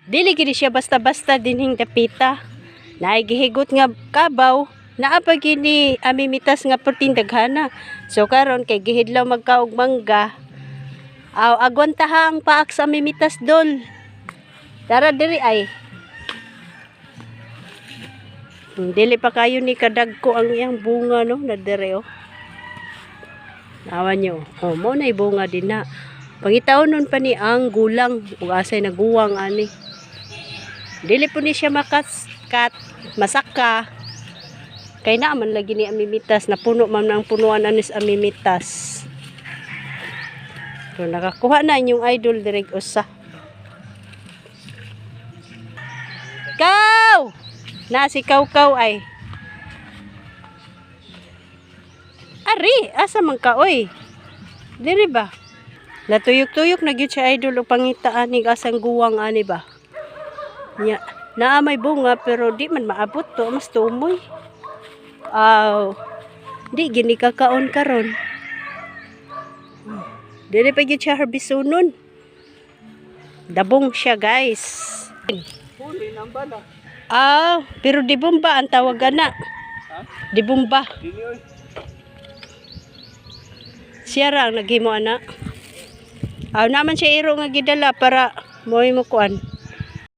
Dili gid siya basta-basta dinhing dapita. Naigihigot nga kabaw, naa pa gini amimitas nga puting daghana. So karon kay gihidlaw magkaog mangga. Aw agwantaha ang paak sa amimitas dol. Tara diri ay. Dili pa kayo ni kadagko ang iyang bunga no na diri oh. Nawan nyo. Oh, mo na bunga din na. Pangitawon pa ni ang gulang ug asay naguwang ani. Dili po ni siya masaka. Kay naman lagi ni amimitas na puno man ang punuan anis amimitas. So nakakuha na inyong idol direk usa. Kaw! Na si kaw ay. Ari, asa man ka oy? Diri ba? Latuyok-tuyok na gyud siya idol og pangitaan ni asang guwang ani ba? Nya, naa may bunga pero di man maabot to, mas tumoy. Aw. Di gini kakaon karon. Dili pa gyud siya harbisunon. Dabong siya, guys. Huli nang bala. Pero di bomba ang tawag na. Di bomba. Dili oy. Siya ra ang naghimo ana. Naman siya iro nga gidala para mo'y mo kuan.